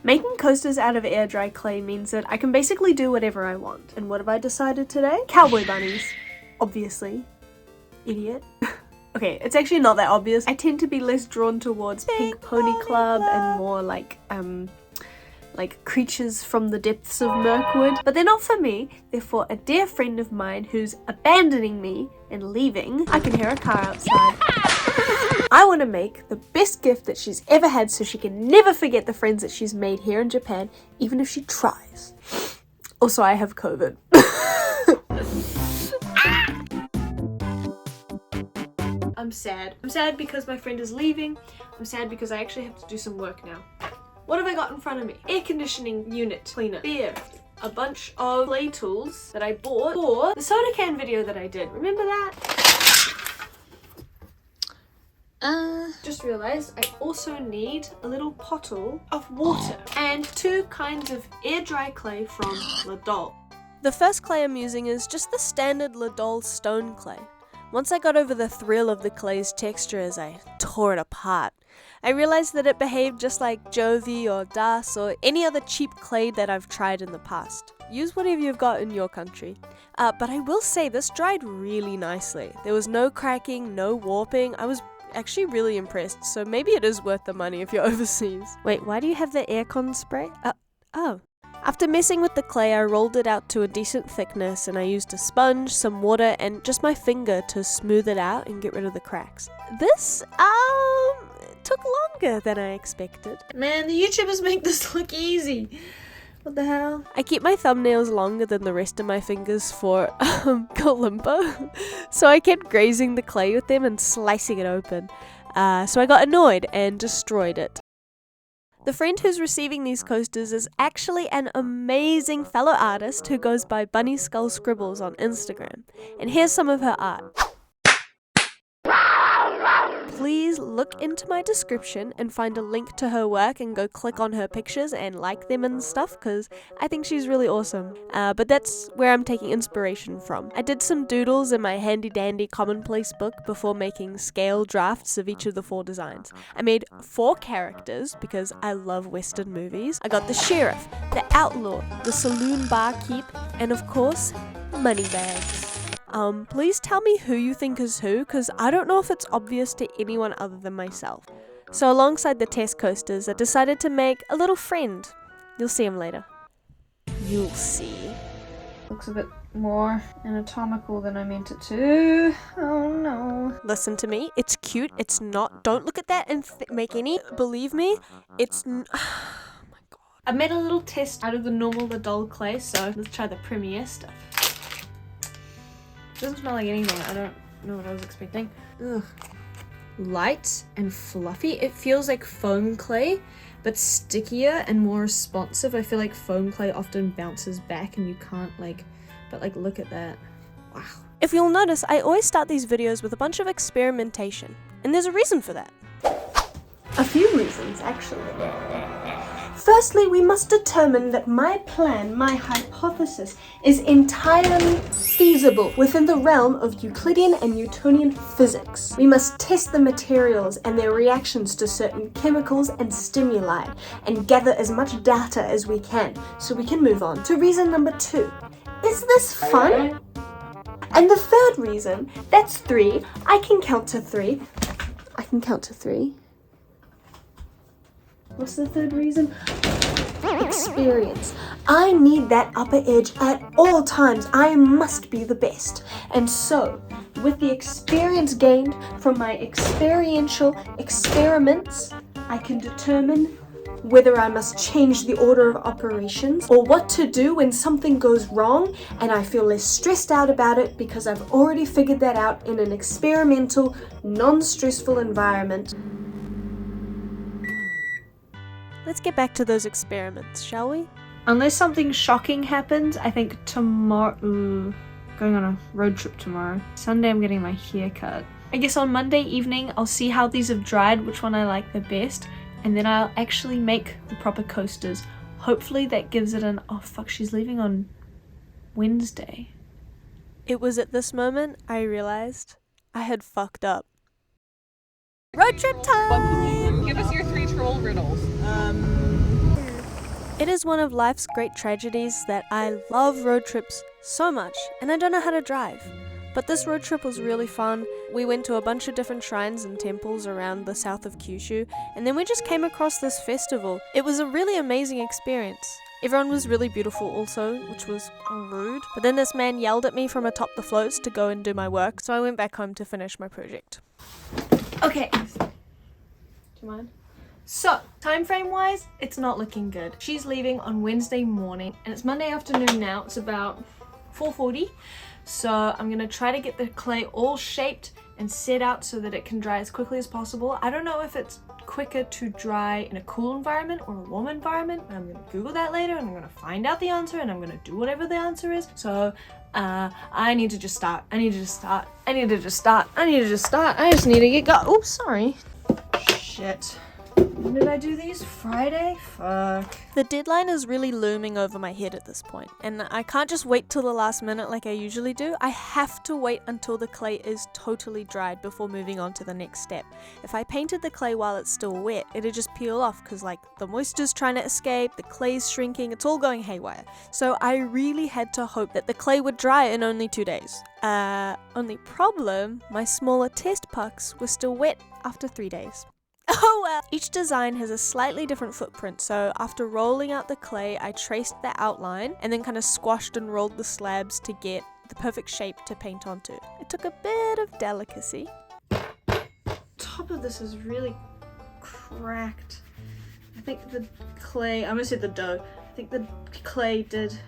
Making coasters out of air dry clay means that I can basically do whatever I want. And what have I decided today? Cowboy bunnies. Obviously. Idiot. Okay, it's actually not that obvious. I tend to be less drawn towards Pink Pony Club and more like creatures from the depths of Mirkwood. But they're not for me. They're for a dear friend of mine who's abandoning me and leaving. I can hear a car outside. I want to make the best gift that she's ever had so she can never forget the friends that she's made here in Japan, even if she tries. Also, I have COVID. I'm sad. I'm sad because my friend is leaving. I'm sad because I actually have to do some work now. What have I got in front of me? Air conditioning unit cleaner. Beer. A bunch of play tools that I bought for the soda can video that I did. Remember that? Just realized I also need a little bottle of water and 2 kinds of air dry clay from Ladol. The first clay I'm using is just the standard Ladol stone clay. Once I got over the thrill of the clay's texture as I tore it apart, I realized that it behaved just like Jovi or Das or any other cheap clay that I've tried in the past. Use whatever you've got in your country. But I will say this dried really nicely. There was no cracking, no warping. I was actually really impressed, so maybe it is worth the money if you're overseas. Wait, why do you have the aircon spray? Oh. After messing with the clay, I rolled it out to a decent thickness and I used a sponge, some water, and just my finger to smooth it out and get rid of the cracks. This, took longer than I expected. Man, the YouTubers make this look easy. What the hell? I keep my thumbnails longer than the rest of my fingers for, kalimba. So I kept grazing the clay with them and slicing it open. So I got annoyed and destroyed it. The friend who's receiving these coasters is actually an amazing fellow artist who goes by Bunny Skull Scribbles on Instagram. And here's some of her art. Please look into my description and find a link to her work and go click on her pictures and like them and stuff because I think she's really awesome. But that's where I'm taking inspiration from. I did some doodles in my handy dandy commonplace book before making scale drafts of each of the 4 designs. I made 4 characters because I love Western movies. I got the sheriff, the outlaw, the saloon barkeep, and of course, moneybags. Please tell me who you think is who, because I don't know if it's obvious to anyone other than myself. So alongside the test coasters, I decided to make a little friend. You'll see him later. You'll see. Looks a bit more anatomical than I meant it to. Oh no. Listen to me, it's cute, it's not. Don't look at that and make any. Believe me, it's oh my god. I made a little test out of the normal Ladol clay, so let's try the Premier stuff. Doesn't smell like anything. I don't know what I was expecting. Ugh. Light and fluffy. It feels like foam clay, but stickier and more responsive. I feel like foam clay often bounces back and you can't but look at that. Wow. If you'll notice, I always start these videos with a bunch of experimentation, and there's a reason for that. A few reasons, actually. Firstly, we must determine that my plan, my hypothesis, is entirely feasible within the realm of Euclidean and Newtonian physics. We must test the materials and their reactions to certain chemicals and stimuli, and gather as much data as we can, so we can move on to reason number 2. Is this fun? And the third reason, that's 3. I can count to 3. What's the third reason? Experience. I need that upper edge at all times. I must be the best. And so, with the experience gained from my experiential experiments, I can determine whether I must change the order of operations or what to do when something goes wrong, and I feel less stressed out about it because I've already figured that out in an experimental, non-stressful environment. Let's get back to those experiments, shall we? Unless something shocking happens, I think tomorrow... going on a road trip tomorrow. Sunday I'm getting my hair cut. I guess on Monday evening I'll see how these have dried, which one I like the best, and then I'll actually make the proper coasters. Hopefully that gives it an... oh fuck, she's leaving on Wednesday. It was at this moment I realized I had fucked up. Road trip time! Give us your 3 troll riddles. It is one of life's great tragedies that I love road trips so much and I don't know how to drive. But this road trip was really fun. We went to a bunch of different shrines and temples around the south of Kyushu, and then we just came across this festival. It was a really amazing experience. Everyone was really beautiful also, which was rude. But then this man yelled at me from atop the floats to go and do my work, so I went back home to finish my project. Okay. Do you mind? So, time frame wise, it's not looking good. She's leaving on Wednesday morning, and it's Monday afternoon now. It's about 4:40. So I'm gonna try to get the clay all shaped and set out so that it can dry as quickly as possible. I don't know if it's quicker to dry in a cool environment or a warm environment, but I'm gonna Google that later and I'm gonna find out the answer and I'm gonna do whatever the answer is. So I need to just start. I just need to get oops, sorry. Shit. When did I do these? Friday? Fuck. The deadline is really looming over my head at this point, and I can't just wait till the last minute like I usually do. I have to wait until the clay is totally dried before moving on to the next step. If I painted the clay while it's still wet, it'd just peel off because like the moisture's trying to escape, the clay's shrinking, it's all going haywire. So I really had to hope that the clay would dry in only 2 days. Only problem, my smaller test pucks were still wet after 3 days. Oh well! Each design has a slightly different footprint, so after rolling out the clay, I traced the outline and then kind of squashed and rolled the slabs to get the perfect shape to paint onto. It took a bit of delicacy. Top of this is really cracked. I think the clay, I almost said the dough. I think the clay did,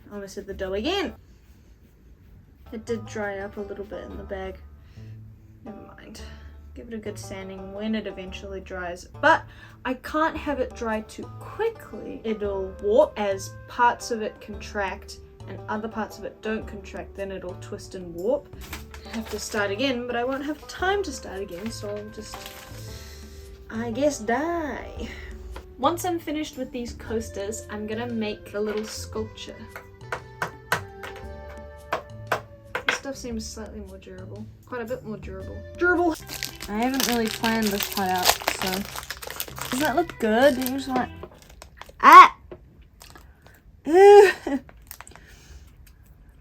I almost said the dough again. It did dry up a little bit in the bag. Never mind. Give it a good sanding when it eventually dries, but I can't have it dry too quickly. It'll warp as parts of it contract and other parts of it don't contract, then it'll twist and warp. I have to start again, but I won't have time to start again, so I'll just, I guess, die. Once I'm finished with these coasters, I'm gonna make a little sculpture. This stuff seems slightly more durable, quite a bit more durable. I haven't really planned this part out, so does that look good? Do you just want How do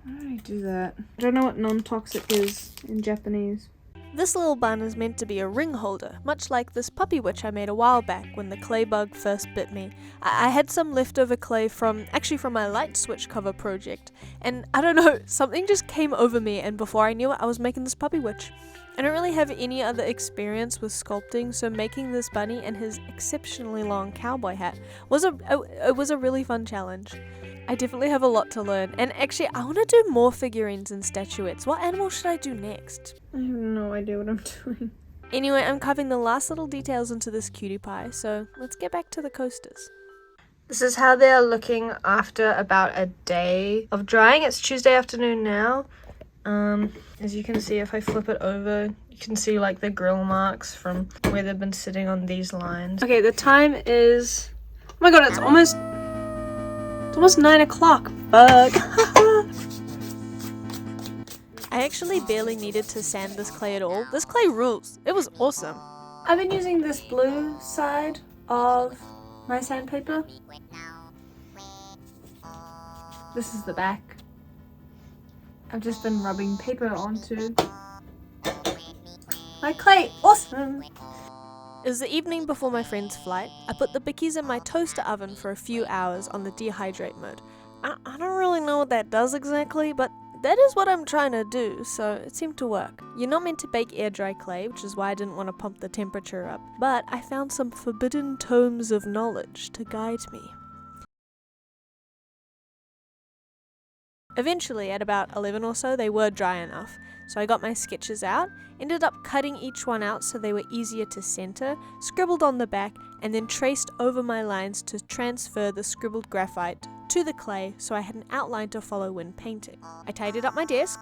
I do that? I don't know what non-toxic is in Japanese. This little bun is meant to be a ring holder, much like this puppy witch I made a while back when the clay bug first bit me. I had some leftover clay from my light switch cover project, and I don't know, something just came over me, and before I knew it, I was making this puppy witch. I don't really have any other experience with sculpting, so making this bunny and his exceptionally long cowboy hat was a really fun challenge. I definitely have a lot to learn, and actually I want to do more figurines and statuettes. What animal should I do next? I have no idea what I'm doing. Anyway, I'm carving the last little details into this cutie pie, so let's get back to the coasters. This is how they're looking after about a day of drying. It's Tuesday afternoon now. As you can see, if I flip it over, you can see like the grill marks from where they've been sitting on these lines. Okay, the time is, oh my god, it's almost 9 o'clock. Fuck. I actually barely needed to sand this clay at all. This clay rules. It was awesome. I've been using this blue side of my sandpaper. This is the back. I've just been rubbing paper onto my clay. Awesome! It was the evening before my friend's flight. I put the bickies in my toaster oven for a few hours on the dehydrate mode. I don't really know what that does exactly, but that is what I'm trying to do, so it seemed to work. You're not meant to bake air dry clay, which is why I didn't want to pump the temperature up, but I found some forbidden tomes of knowledge to guide me. Eventually, at about 11 or so, they were dry enough, so I got my sketches out, ended up cutting each one out so they were easier to center, scribbled on the back, and then traced over my lines to transfer the scribbled graphite to the clay so I had an outline to follow when painting. I tidied up my desk,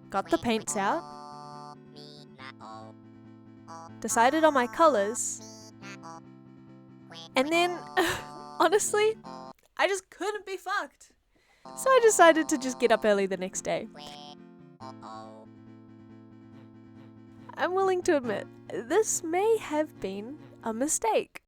got the paints out, decided on my colors, and then, honestly, I just couldn't be fucked. So I decided to just get up early the next day. I'm willing to admit, this may have been a mistake.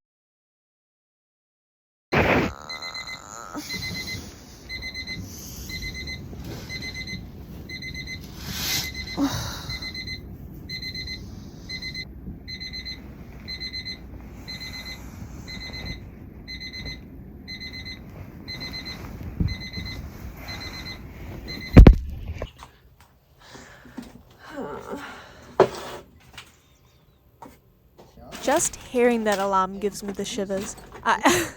hearing that alarm gives me the shivers. I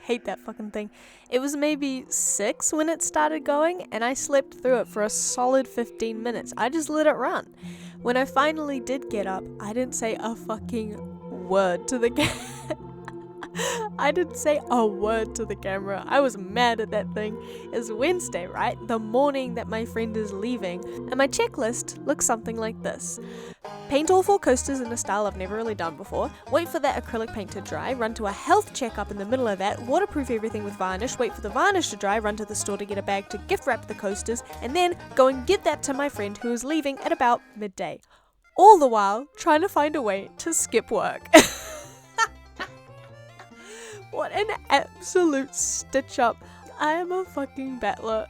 hate that fucking thing. It was maybe 6 when it started going, and I slept through it for a solid 15 minutes. I just let it run. When I finally did get up, I didn't say a fucking word to the I didn't say a word to the camera. I was mad at that thing. It's Wednesday, right? The morning that my friend is leaving. And my checklist looks something like this. Paint all 4 coasters in a style I've never really done before. Wait for that acrylic paint to dry. Run to a health checkup in the middle of that. Waterproof everything with varnish. Wait for the varnish to dry. Run to the store to get a bag to gift wrap the coasters. And then go and give that to my friend who is leaving at about midday. All the while trying to find a way to skip work. What an absolute stitch up. I am a fucking battler.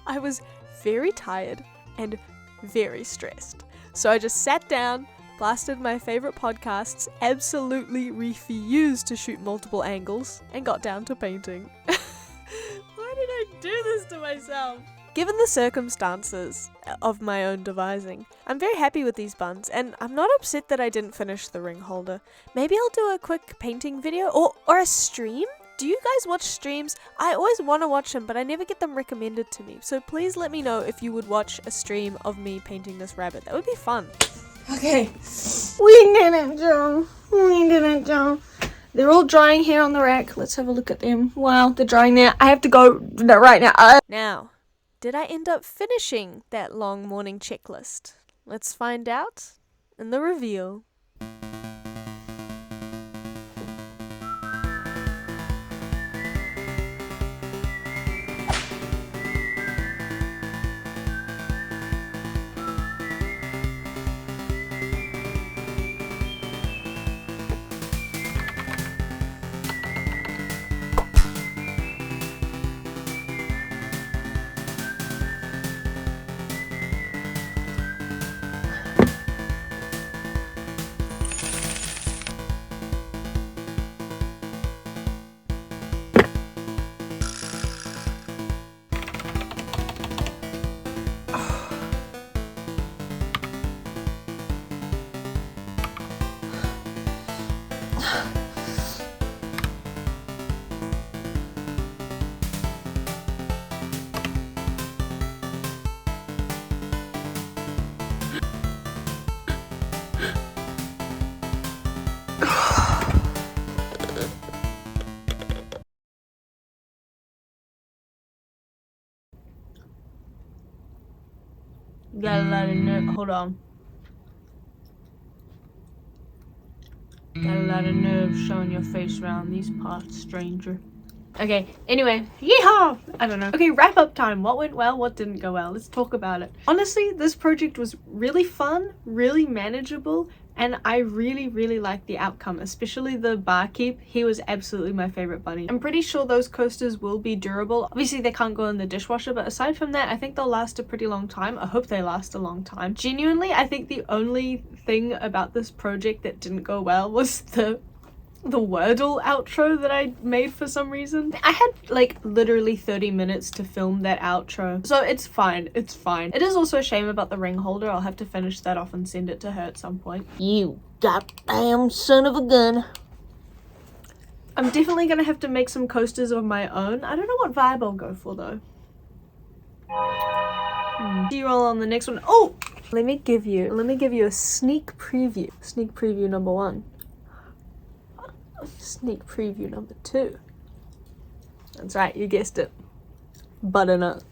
I was very tired and very stressed. So I just sat down, blasted my favorite podcasts, absolutely refused to shoot multiple angles, and got down to painting. Why did I do this to myself? Given the circumstances of my own devising, I'm very happy with these buns, and I'm not upset that I didn't finish the ring holder. Maybe I'll do a quick painting video or a stream? Do you guys watch streams? I always want to watch them, but I never get them recommended to me. So please let me know if you would watch a stream of me painting this rabbit. That would be fun. Okay. We did it, Joe. We did it, Joe. They're all drying here on the rack. Let's have a look at them. Wow, they're drying there. I have to go right now. Now, did I end up finishing that long morning checklist? Let's find out in the reveal. Got a lot of nerve. Hold on. Got a lot of nerve showing your face around these parts, stranger. Okay, anyway, yeehaw! I don't know. Okay, wrap up time. What went well, what didn't go well? Let's talk about it. Honestly, this project was really fun, really manageable, and I really liked the outcome, especially the barkeep. He was absolutely my favorite bunny. I'm pretty sure those coasters will be durable. Obviously, they can't go in the dishwasher, but aside from that, I think they'll last a pretty long time. I hope they last a long time. Genuinely, I think the only thing about this project that didn't go well was the Wordle outro that I made for some reason. I had like literally 30 minutes to film that outro, so it's fine. It's fine. It is also a shame about the ring holder. I'll have to finish that off and send it to her at some point. You goddamn son of a gun. I'm definitely gonna have to make some coasters of my own. I don't know what vibe I'll go for though. See you all on the next one. Oh, let me give you a sneak preview. Sneak preview number 1. Sneak preview number 2. That's right, you guessed it. Butternut.